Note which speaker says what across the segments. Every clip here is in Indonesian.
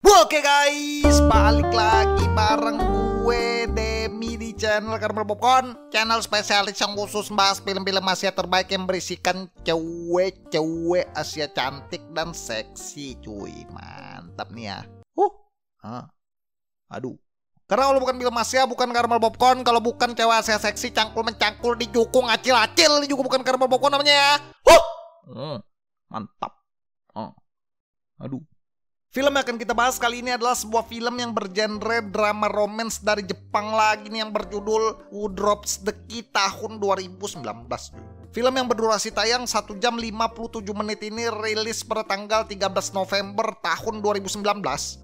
Speaker 1: Oke guys, balik lagi bareng gue Demi di channel Karmel Popcorn, channel spesialis yang khusus bahas film-film Asia terbaik yang berisikan cewek-cewek Asia cantik dan seksi cuy. Mantap nih ya. Aduh. Karena kalau bukan film Asia, bukan Karmel Popcorn. Kalau bukan cewek Asia seksi, cangkul-mencangkul, dijukung, acil-acil, juga bukan Karmel Popcorn namanya ya. Mantap. Aduh. Film yang akan kita bahas kali ini adalah sebuah film yang bergenre drama romance dari Jepang lagi nih, yang berjudul Who Drops the Key tahun 2019. Film yang berdurasi tayang 1 jam 57 menit ini rilis pada tanggal 13 November tahun 2019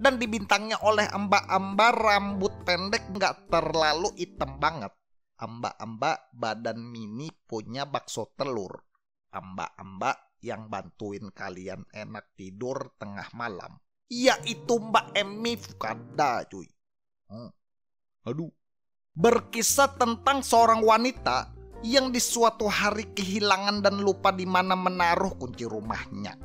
Speaker 1: dan dibintangnya oleh Amba-Amba rambut pendek nggak terlalu hitam banget. Amba-Amba badan mini punya bakso telur. Amba-Amba yang bantuin kalian enak tidur tengah malam, yaitu Mbak Emmy Fukuda cuy. Aduh. Berkisah tentang seorang wanita yang di suatu hari kehilangan dan lupa di mana menaruh kunci rumahnya.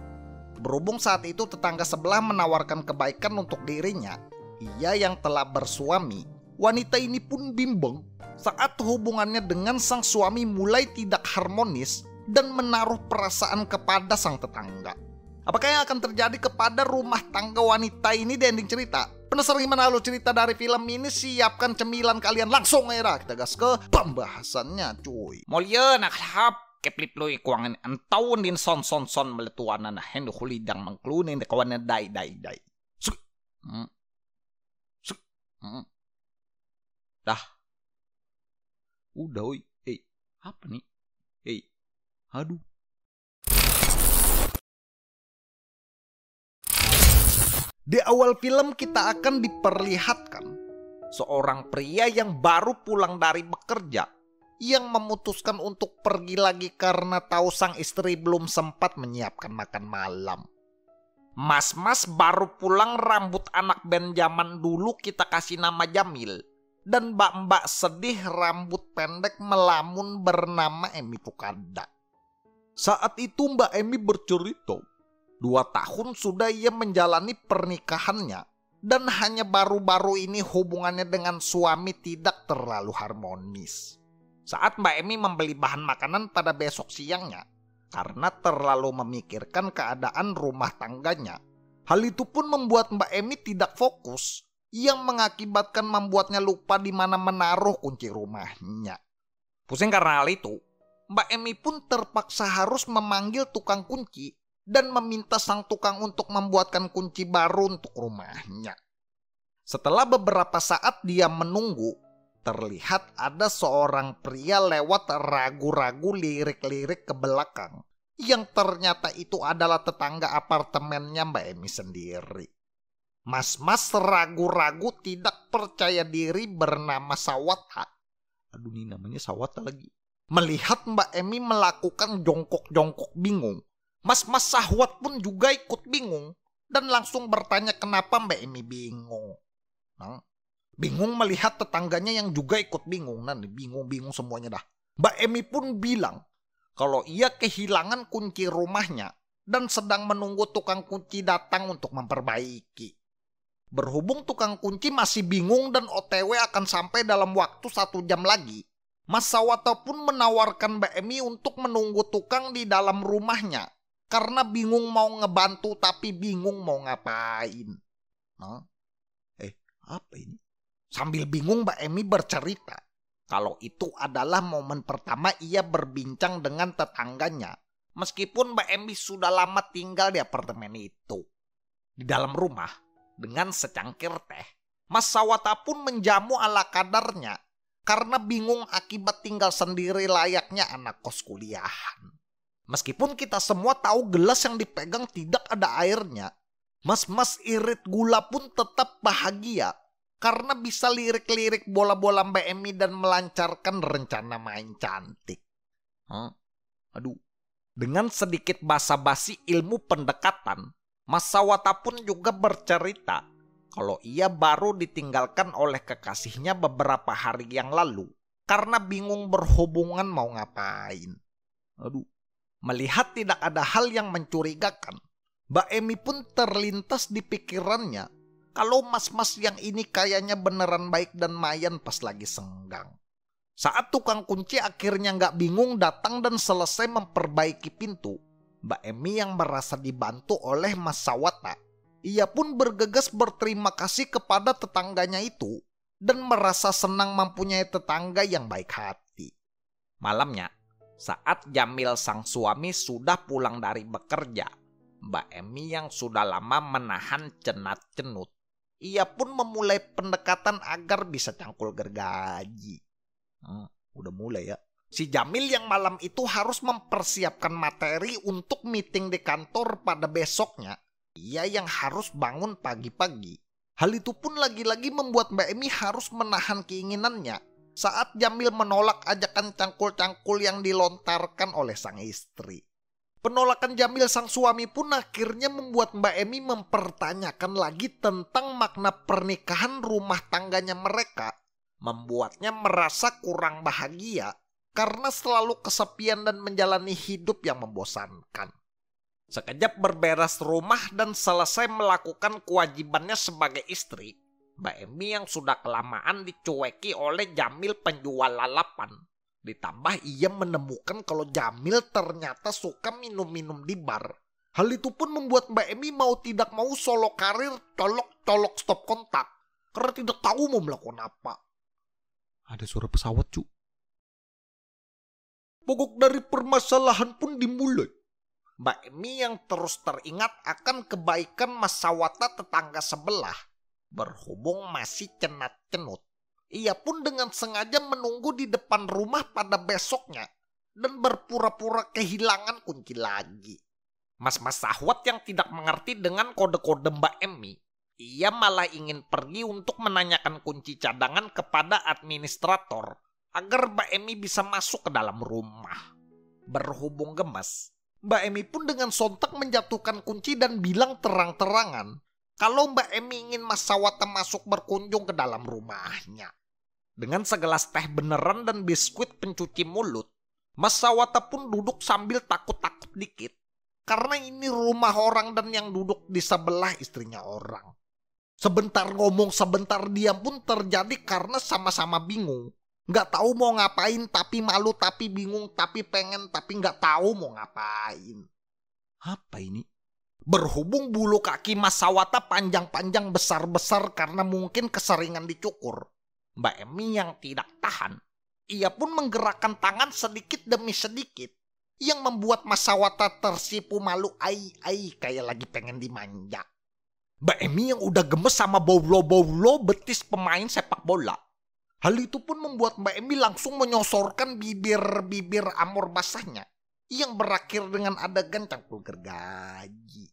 Speaker 1: Berhubung saat itu tetangga sebelah menawarkan kebaikan untuk dirinya, ia yang telah bersuami, wanita ini pun bimbang saat hubungannya dengan sang suami mulai tidak harmonis dan menaruh perasaan kepada sang tetangga. Apakah yang akan terjadi kepada rumah tangga wanita ini di ending cerita? Penasaran gimana alur cerita dari film ini? Siapkan cemilan kalian, langsung aja kita gas ke pembahasannya cuy.
Speaker 2: Molye nak hap keplip loy kuangan antawon din son meletuanan na hendo hulidang mangklunin de kawan dai. Dah. Udah oi. Apa nih? Aduh.
Speaker 1: Di awal film kita akan diperlihatkan seorang pria yang baru pulang dari bekerja yang memutuskan untuk pergi lagi karena tahu sang istri belum sempat menyiapkan makan malam. Mas-mas baru pulang rambut anak band zaman dulu kita kasih nama Jamil, dan mbak-mbak sedih rambut pendek melamun bernama Emmy Fukuda. Saat itu Mbak Emmy bercerita 2 tahun sudah ia menjalani pernikahannya dan hanya baru-baru ini hubungannya dengan suami tidak terlalu harmonis. Saat Mbak Emmy membeli bahan makanan pada besok siangnya karena terlalu memikirkan keadaan rumah tangganya. Hal itu pun membuat Mbak Emmy tidak fokus yang mengakibatkan membuatnya lupa di mana menaruh kunci rumahnya.
Speaker 2: Pusing karena hal itu,
Speaker 1: Mbak Emmy pun terpaksa harus memanggil tukang kunci dan meminta sang tukang untuk membuatkan kunci baru untuk rumahnya. Setelah beberapa saat dia menunggu, terlihat ada seorang pria lewat ragu-ragu lirik-lirik ke belakang, yang ternyata itu adalah tetangga apartemennya Mbak Emmy sendiri. Mas-mas ragu-ragu tidak percaya diri bernama Sawata.
Speaker 2: Aduh, ini namanya Sawata lagi.
Speaker 1: Melihat Mbak Emmy melakukan jongkok-jongkok bingung, Mas-mas Sahwat pun juga ikut bingung dan langsung bertanya kenapa Mbak Emmy bingung. Bingung melihat tetangganya yang juga ikut bingung. Bingung semuanya dah. Mbak Emmy pun bilang kalau ia kehilangan kunci rumahnya dan sedang menunggu tukang kunci datang untuk memperbaiki. Berhubung tukang kunci masih bingung dan OTW akan sampai dalam waktu 1 jam lagi, Mas Sawata pun menawarkan Mbak Emmy untuk menunggu tukang di dalam rumahnya karena bingung mau ngebantu tapi bingung mau ngapain. Apa ini? Sambil bingung Mbak Emmy bercerita kalau itu adalah momen pertama ia berbincang dengan tetangganya meskipun Mbak Emmy sudah lama tinggal di apartemen itu. Di dalam rumah dengan secangkir teh, Mas Sawata pun menjamu ala kadarnya karena bingung akibat tinggal sendiri layaknya anak kos kuliahan. Meskipun kita semua tahu gelas yang dipegang tidak ada airnya, mas-mas irit gula pun tetap bahagia karena bisa lirik-lirik bola-bola Mbak Emmy dan melancarkan rencana main cantik. Aduh. Dengan sedikit basa-basi ilmu pendekatan, Mas Sawata pun juga bercerita kalau ia baru ditinggalkan oleh kekasihnya beberapa hari yang lalu karena bingung berhubungan mau ngapain. Aduh. Melihat tidak ada hal yang mencurigakan, Mbak Emmy pun terlintas di pikirannya kalau mas-mas yang ini kayaknya beneran baik dan mayan pas lagi senggang. Saat tukang kunci akhirnya nggak bingung datang dan selesai memperbaiki pintu, Mbak Emi yang merasa dibantu oleh Mas Sawata, ia pun bergegas berterima kasih kepada tetangganya itu dan merasa senang mempunyai tetangga yang baik hati.
Speaker 2: Malamnya, saat Jamil sang suami sudah pulang dari bekerja, Mbak Emi yang sudah lama menahan cenat-cenut, ia pun memulai pendekatan agar bisa cangkul gergaji. Udah mulai ya. Si Jamil yang malam itu harus mempersiapkan materi untuk meeting di kantor pada besoknya. Ia yang harus bangun pagi-pagi. Hal itu pun lagi-lagi membuat Mbak Emi harus menahan keinginannya saat Jamil menolak ajakan cangkul-cangkul yang dilontarkan oleh sang istri. Penolakan Jamil sang suami pun akhirnya membuat Mbak Emi mempertanyakan lagi tentang makna pernikahan rumah tangganya mereka. Membuatnya merasa kurang bahagia karena selalu kesepian dan menjalani hidup yang membosankan. Sekejap berberes rumah dan selesai melakukan kewajibannya sebagai istri, Mbak Emi yang sudah kelamaan dicueki oleh Jamil penjual lalapan. Ditambah ia menemukan kalau Jamil ternyata suka minum-minum di bar. Hal itu pun membuat Mbak Emi mau tidak mau solo karir colok-colok stop kontak. Karena tidak tahu mau melakukan apa. Ada suara pesawat, cu. Pokok dari permasalahan pun dimulai. Mbak Emi yang terus teringat akan kebaikan Mas Sawata tetangga sebelah. Berhubung masih cenat-cenut, ia pun dengan sengaja menunggu di depan rumah pada besoknya dan berpura-pura kehilangan kunci lagi. Mas-mas sahwat yang tidak mengerti dengan kode-kode Mbak Emi, ia malah ingin pergi untuk menanyakan kunci cadangan kepada administrator agar Mbak Emi bisa masuk ke dalam rumah. Berhubung gemes, Mbak Emi pun dengan sontak menjatuhkan kunci dan bilang terang-terangan kalau Mbak Emi ingin Mas Sawata masuk berkunjung ke dalam rumahnya. Dengan segelas teh beneran dan biskuit pencuci mulut, Mas Sawata pun duduk sambil takut-takut dikit. Karena ini rumah orang dan yang duduk di sebelah istrinya orang. Sebentar ngomong sebentar diam pun terjadi karena sama-sama bingung. Nggak tahu mau ngapain tapi malu tapi bingung tapi pengen tapi nggak tahu mau ngapain. Apa ini? Berhubung bulu kaki Mas Sawata panjang-panjang besar-besar karena mungkin keseringan dicukur. Mbak Emi yang tidak tahan, ia pun menggerakkan tangan sedikit demi sedikit yang membuat Mas Sawata tersipu malu ai kayak lagi pengen dimanja. Mbak Emi yang udah gemes sama baulo-baulo betis pemain sepak bola. Hal itu pun membuat Mbak Emi langsung menyosorkan bibir-bibir amor basahnya yang berakhir dengan adegan cangkul gergaji.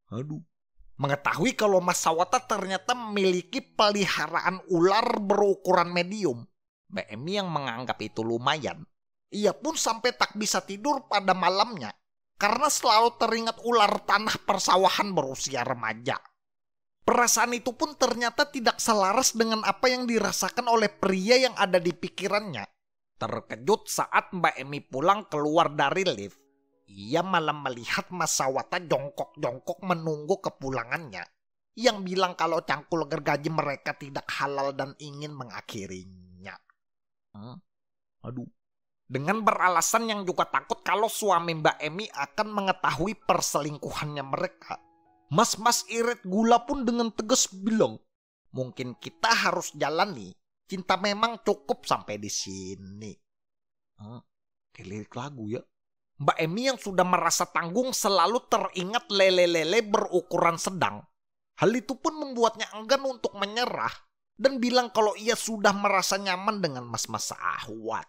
Speaker 2: Aduh. Mengetahui kalau Mas Sawata ternyata memiliki peliharaan ular berukuran medium, Mbak Emi yang menganggap itu lumayan. Ia pun sampai tak bisa tidur pada malamnya karena selalu teringat ular tanah persawahan berusia remaja. Perasaan itu pun ternyata tidak selaras dengan apa yang dirasakan oleh pria yang ada di pikirannya. Terkejut saat Mbak Emi pulang keluar dari lift, ia malah melihat Mas Sawata jongkok-jongkok menunggu kepulangannya. Yang bilang kalau cangkul gergaji mereka tidak halal dan ingin mengakhirinya. Aduh. Dengan beralasan yang juga takut kalau suami Mbak Emi akan mengetahui perselingkuhannya mereka, Mas-mas irit gula pun dengan tegas bilang, mungkin kita harus jalani. Cinta memang cukup sampai di sini. Kayak lirik lagu ya. Mbak Emi yang sudah merasa tanggung selalu teringat lele-lele berukuran sedang. Hal itu pun membuatnya enggan untuk menyerah dan bilang kalau ia sudah merasa nyaman dengan mas-mas sahwat.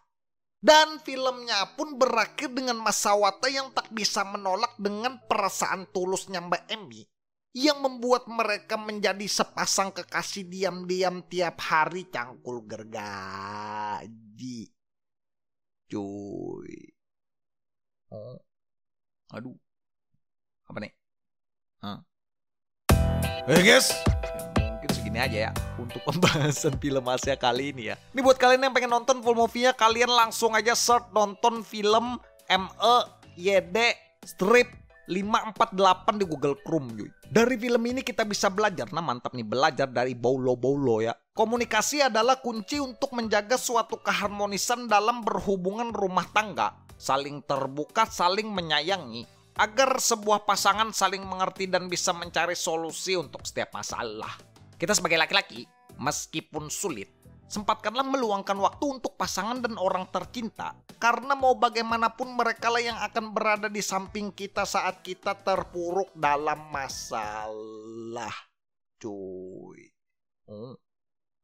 Speaker 2: Dan filmnya pun berakhir dengan Mas Sawata yang tak bisa menolak dengan perasaan tulusnya Mbak Emi yang membuat mereka menjadi sepasang kekasih diam-diam tiap hari cangkul gergaji. Cuy. Aduh. Apa nih? Guys, mungkin segini aja ya untuk pembahasan film Asia kali ini ya. Ini buat kalian yang pengen nonton full movie-nya, kalian langsung aja search nonton film MEYD Strip
Speaker 1: 548 di Google Chrome cuy. Dari film ini kita bisa belajar, nah mantap nih, belajar dari Baulo ya. Komunikasi adalah kunci untuk menjaga suatu keharmonisan dalam berhubungan rumah tangga. Saling terbuka, saling menyayangi, agar sebuah pasangan saling mengerti dan bisa mencari solusi untuk setiap masalah. Kita sebagai laki-laki, meskipun sulit, sempatkanlah meluangkan waktu untuk pasangan dan orang tercinta. Karena mau bagaimanapun mereka lah yang akan berada di samping kita saat kita terpuruk dalam masalah. Cuy.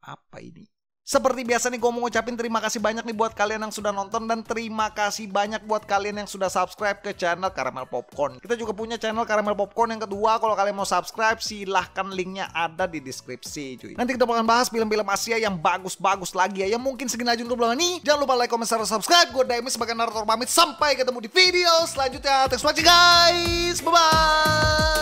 Speaker 1: Apa ini? Seperti biasa nih, gue mau ngucapin terima kasih banyak nih buat kalian yang sudah nonton. Dan terima kasih banyak buat kalian yang sudah subscribe ke channel Caramel Popcorn. Kita juga punya channel Caramel Popcorn yang kedua. Kalau kalian mau subscribe, silahkan, linknya ada di deskripsi cuy. Nanti kita bakalan bahas film-film Asia yang bagus-bagus lagi ya. Yang mungkin segini aja untuk belum nih. Jangan lupa like, comment, share, subscribe. Gue Daemi sebagai narator pamit. Sampai ketemu di video selanjutnya. Thanks for watching guys. Bye-bye.